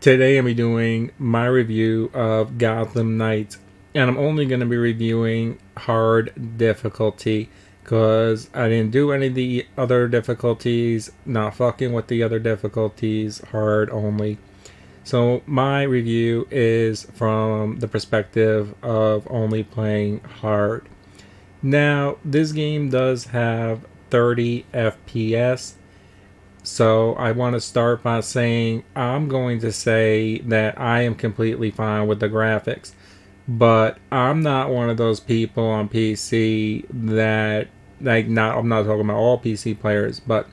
Today I'm doing my review of Gotham Knights, and I'm only going to be reviewing hard difficulty because I didn't do any of the other difficulties, not fucking with the other difficulties, hard only. So my review is from the perspective of only playing hard. Now, this game does have 30 FPS, so I want to start by saying I'm going to say that I am completely fine with the graphics, but I'm not one of those people on PC that not I'm not talking about all PC players, but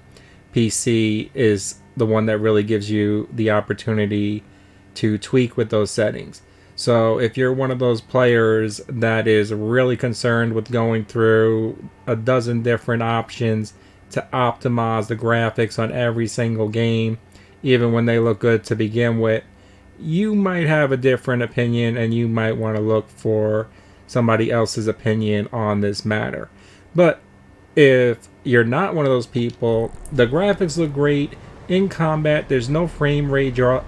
PC is the one that really gives you the opportunity to tweak with those settings. So if you're one of those players that is really concerned with going through a dozen different options to optimize the graphics on every single game, even when they look good to begin with, you might have a different opinion and you might want to look for somebody else's opinion on this matter. But if you're not one of those people, the graphics look great. In combat, there's no frame rate drop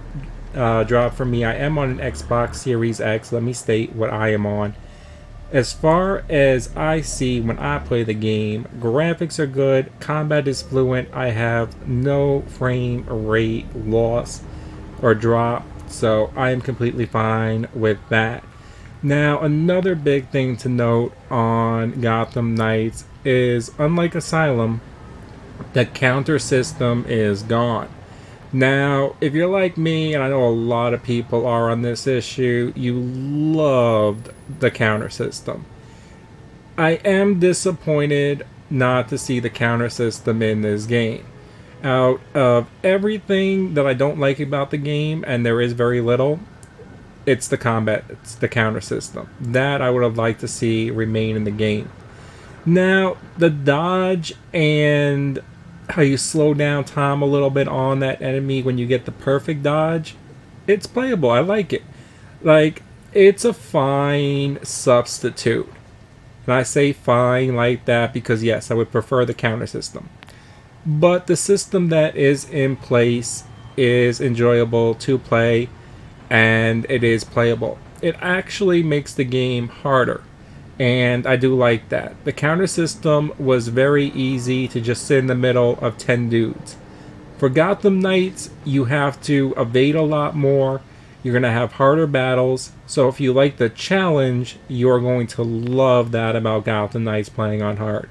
for me. I am on an Xbox Series X. Let me state what I am on. As far as I see when I play the game, graphics are good, combat is fluent, I have no frame rate loss or drop, so I am completely fine with that. Now, another big thing to note on Gotham Knights is, unlike Asylum, the counter system is gone. Now, if you're like me, and I know a lot of people are on this issue, you loved the counter system. I am disappointed not to see the counter system in this game. Out of everything that I don't like about the game, and there is very little, it's the combat, it's the counter system. That I would have liked to see remain in the game. Now, the dodge and how you slow down time a little bit on that enemy when you get the perfect dodge, it's playable. I like it. Like, it's a fine substitute. And I say fine like that because, yes, I would prefer the counter system. But the system that is in place is enjoyable to play and it is playable. It actually makes the game harder, and I do like that. The counter system was very easy to just sit in the middle of 10 dudes. For Gotham Knights, you have to evade a lot more. You're going to have harder battles. So if you like the challenge, you're going to love that about Gotham Knights playing on hard.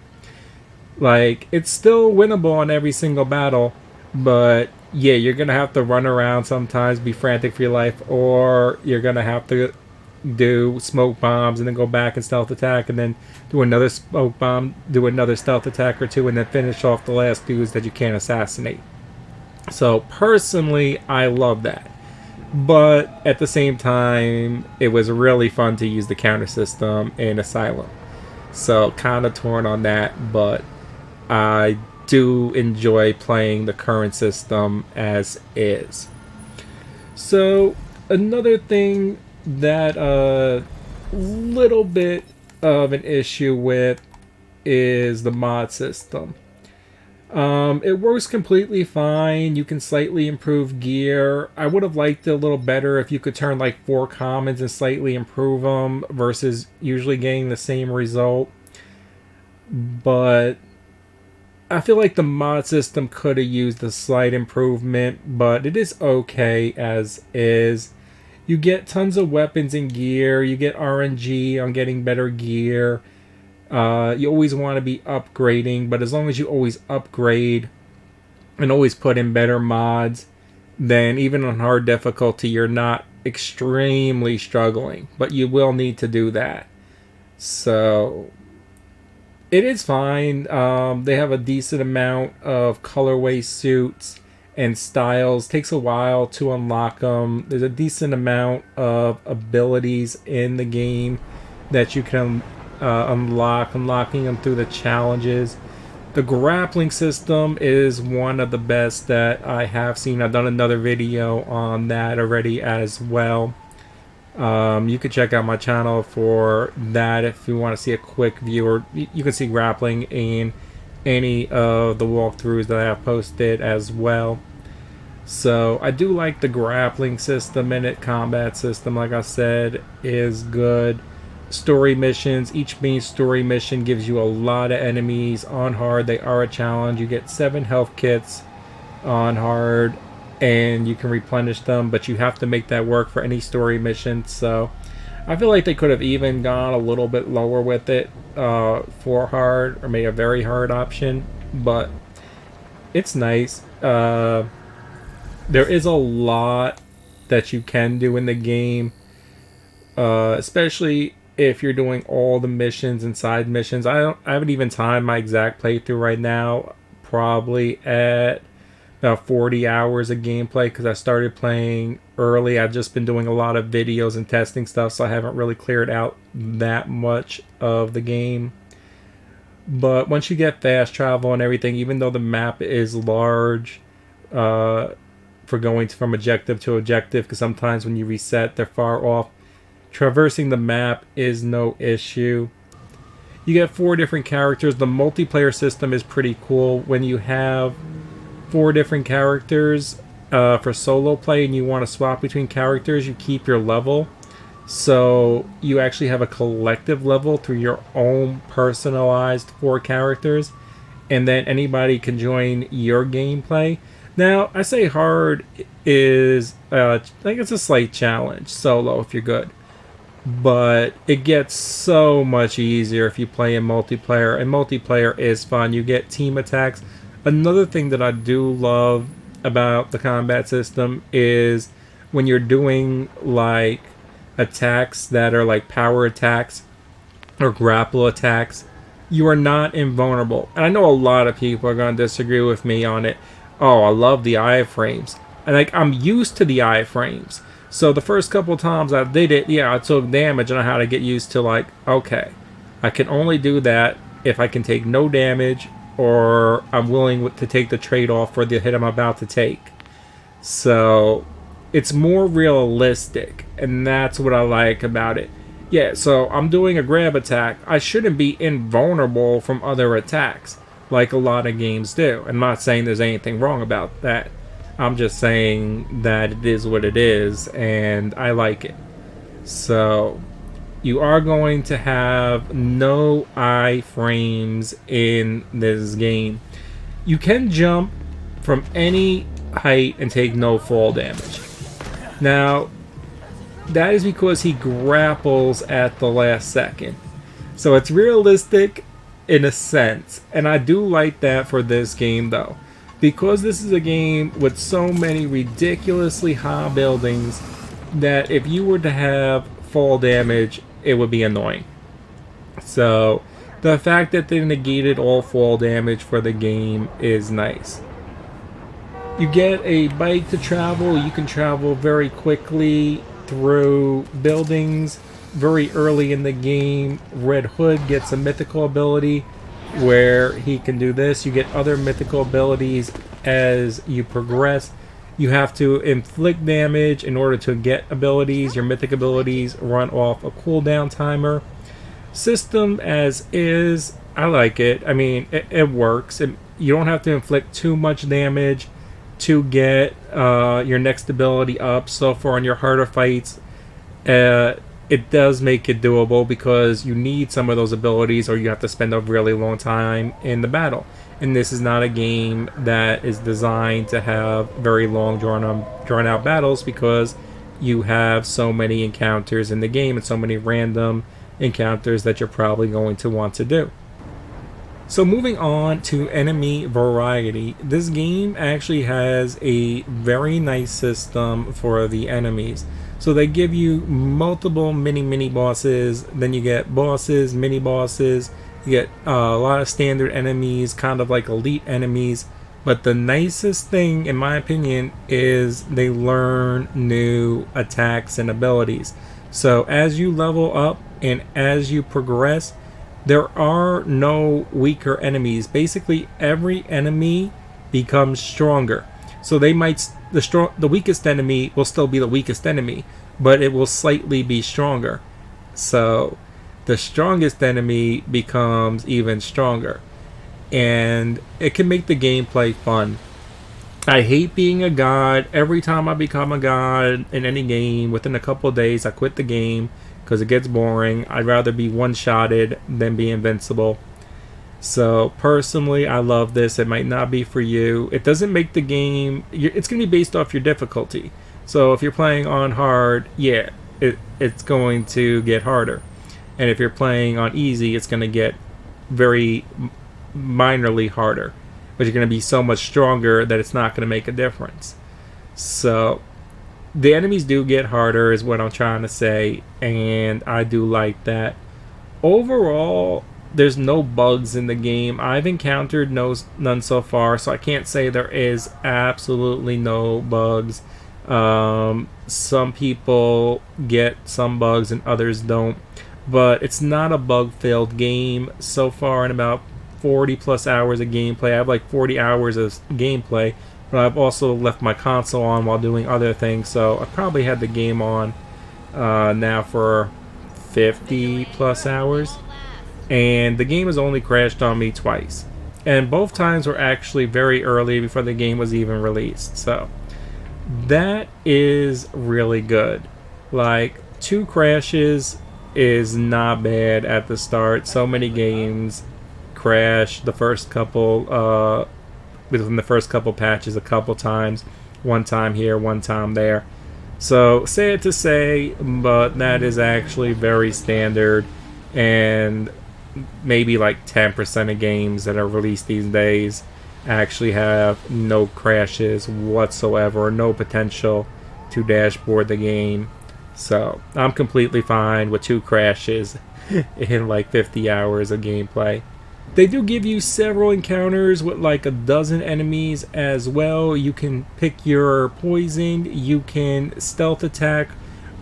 Like, it's still winnable on every single battle, but yeah, you're going to have to run around sometimes, be frantic for your life, or you're going to have to do smoke bombs and then go back and stealth attack and then do another smoke bomb, do another stealth attack or two, and then finish off the last dudes that you can't assassinate. So personally, I love that. But at the same time, it was really fun to use the counter system in Asylum. So kind of torn on that, but I do enjoy playing the current system as is. So another thing that a little bit of an issue with is the mod system. It works completely fine. You can slightly improve gear. I would have liked it a little better if you could turn like 4 commons and slightly improve them versus usually getting the same result. But I feel like the mod system could have used a slight improvement, but it is okay as is. You get tons of weapons and gear. You get RNG on getting better gear. You always want to be upgrading, but as long as you always upgrade and always put in better mods, then even on hard difficulty, you're not extremely struggling. But you will need to do that. So it is fine. They have a decent amount of colorway suits and styles. Takes a while to unlock them. There's a decent amount of abilities in the game that you can unlocking them through the challenges. The grappling system is one of the best that I have seen. I've done another video on that already as well. You could check out my channel for that if you want to see a quick view, or you can see grappling in any of the walkthroughs that I have posted as well. So I do like the grappling system in it. Combat system, like I said, is good. Story missions. Each main story mission gives you a lot of enemies on hard. They are a challenge. You get 7 health kits on hard, and you can replenish them, but you have to make that work for any story mission. So I feel like they could have even gone a little bit lower with it for hard, or made a very hard option, but it's nice. There is a lot that you can do in the game, especially if you're doing all the missions and side missions. I haven't even timed my exact playthrough right now. Probably at about 40 hours of gameplay because I started playing early. I've just been doing a lot of videos and testing stuff, so I haven't really cleared out that much of the game. But once you get fast travel and everything, even though the map is large, for going from objective to objective, because sometimes when you reset they're far off, traversing the map is no issue. You get 4 different characters. The multiplayer system is pretty cool. When you have 4 different characters for solo play and you want to swap between characters, you keep your level, so you actually have a collective level through your own personalized 4 characters, and then anybody can join your gameplay. Now, I say hard is, I think it's a slight challenge, solo if you're good. But it gets so much easier if you play in multiplayer, and multiplayer is fun. You get team attacks. Another thing that I do love about the combat system is when you're doing like attacks that are like power attacks or grapple attacks, you are not invulnerable. And I know a lot of people are going to disagree with me on it. Oh, I love the iframes. And like, I'm used to the iframes. So the first couple times I did it, yeah, I took damage, and I had to get used to like, okay, I can only do that if I can take no damage, or I'm willing to take the trade-off for the hit I'm about to take. So it's more realistic, and that's what I like about it. Yeah, so I'm doing a grab attack. I shouldn't be invulnerable from other attacks like a lot of games do. I'm not saying there's anything wrong about that. I'm just saying that it is what it is, and I like it. So you are going to have no iframes in this game. You can jump from any height and take no fall damage. Now, that is because he grapples at the last second. So it's realistic in a sense, and I do like that for this game though, because this is a game with so many ridiculously high buildings that if you were to have fall damage, it would be annoying. So the fact that they negated all fall damage for the game is nice. You get a bike to travel. You can travel very quickly through buildings. Very early in the game, Red Hood gets a mythical ability where he can do this. You get other mythical abilities as you progress. You have to inflict damage in order to get abilities. Your mythic abilities run off a cooldown timer. System as is, I like it. I mean, it works. You don't have to inflict too much damage to get your next ability up. So far in your harder fights, it does make it doable because you need some of those abilities, or you have to spend a really long time in the battle. And this is not a game that is designed to have very long drawn out battles, because you have so many encounters in the game and so many random encounters that you're probably going to want to do. So moving on to enemy variety, this game actually has a very nice system for the enemies. So they give you multiple mini bosses, then you get bosses, mini bosses, you get a lot of standard enemies, kind of like elite enemies. But the nicest thing, in my opinion, is they learn new attacks and abilities. So as you level up and as you progress, there are no weaker enemies. Basically, every enemy becomes stronger. So they might the weakest enemy will still be the weakest enemy, but it will slightly be stronger. So the strongest enemy becomes even stronger, and it can make the gameplay fun. I hate being a god. Every time I become a god in any game, within a couple of days, I quit the game because it gets boring. I'd rather be one-shotted than be invincible. So personally, I love this. It might not be for you. It doesn't make the game. It's going to be based off your difficulty. So if you're playing on hard, yeah, it's going to get harder. And if you're playing on easy, it's going to get very minorly harder. But you're going to be so much stronger that it's not going to make a difference. So the enemies do get harder, is what I'm trying to say, and I do like that. Overall, there's no bugs in the game. I've encountered none so far, so I can't say there is absolutely no bugs. Some people get some bugs and others don't, but it's not a bug-filled game so far. In about 40 plus hours of gameplay, I have like 40 hours of gameplay, but I've also left my console on while doing other things, so I probably had the game on now for 50 plus hours, and the game has only crashed on me twice, and both times were actually very early before the game was even released. So that is really good. Like, 2 crashes is not bad at the start. So many games crash the first couple within the first couple patches a couple times, one time here, one time there. So sad to say, but that is actually very standard, and maybe like 10% of games that are released these days actually have no crashes whatsoever, no potential to dashboard the game. So I'm completely fine with 2 crashes in like 50 hours of gameplay. They do give you several encounters with like a dozen enemies as well. You can pick your poison, you can stealth attack,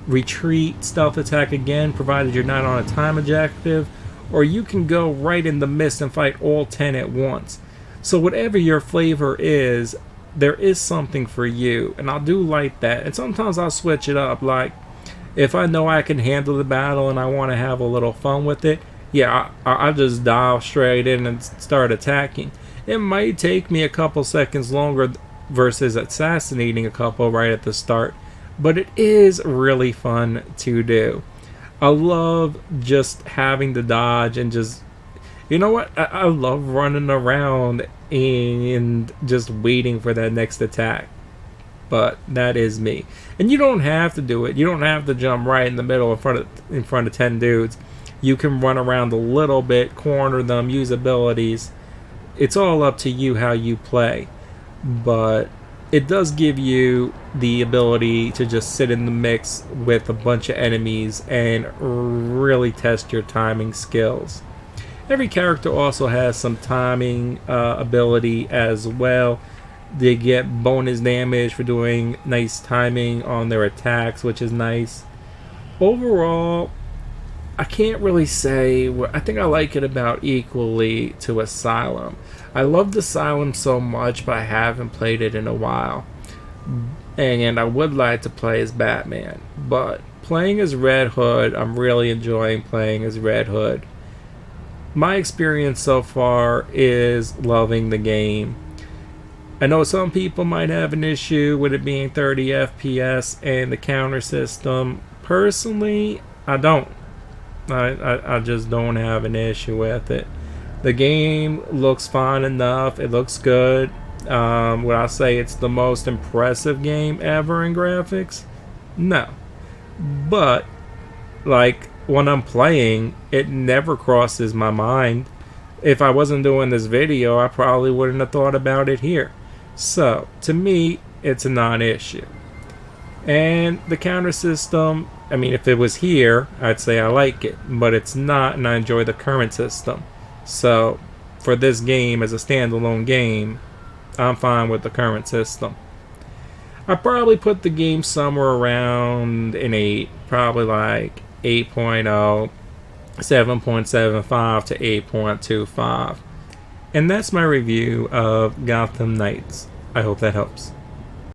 retreat, stealth attack again, provided you're not on a time objective, or you can go right in the mist and fight all 10 at once. So whatever your flavor is, there is something for you, and I do like that. And sometimes I'll switch it up. Like, if I know I can handle the battle and I want to have a little fun with it, yeah, I'll just dive straight in and start attacking. It might take me a couple seconds longer versus assassinating a couple right at the start, but it is really fun to do. I love just having to dodge and just, you know what? I love running around and just waiting for that next attack. But that is me. And you don't have to do it. You don't have to jump right in the middle in front of 10 dudes. You can run around a little bit, corner them, use abilities. It's all up to you how you play. But it does give you the ability to just sit in the mix with a bunch of enemies and really test your timing skills. Every character also has some timing ability as well. They get bonus damage for doing nice timing on their attacks, which is nice. Overall, I can't really say. I think I like it about equally to Asylum. I loved Asylum so much, but I haven't played it in a while. And I would like to play as Batman. But playing as Red Hood, I'm really enjoying playing as Red Hood. My experience so far is loving the game. I know some people might have an issue with it being 30 FPS and the counter system. Personally, I don't. I just don't have an issue with it. The game looks fine enough. It looks good. Would I say it's the most impressive game ever in graphics? No. But, like, when I'm playing, it never crosses my mind. If I wasn't doing this video, I probably wouldn't have thought about it here. So, to me, it's a non-issue. And the counter system, I mean, if it was here, I'd say I like it. But it's not, and I enjoy the current system. So, for this game, as a standalone game, I'm fine with the current system. I probably put the game somewhere around an 8. Probably like 8.0, 7.75 to 8.25. And that's my review of Gotham Knights. I hope that helps.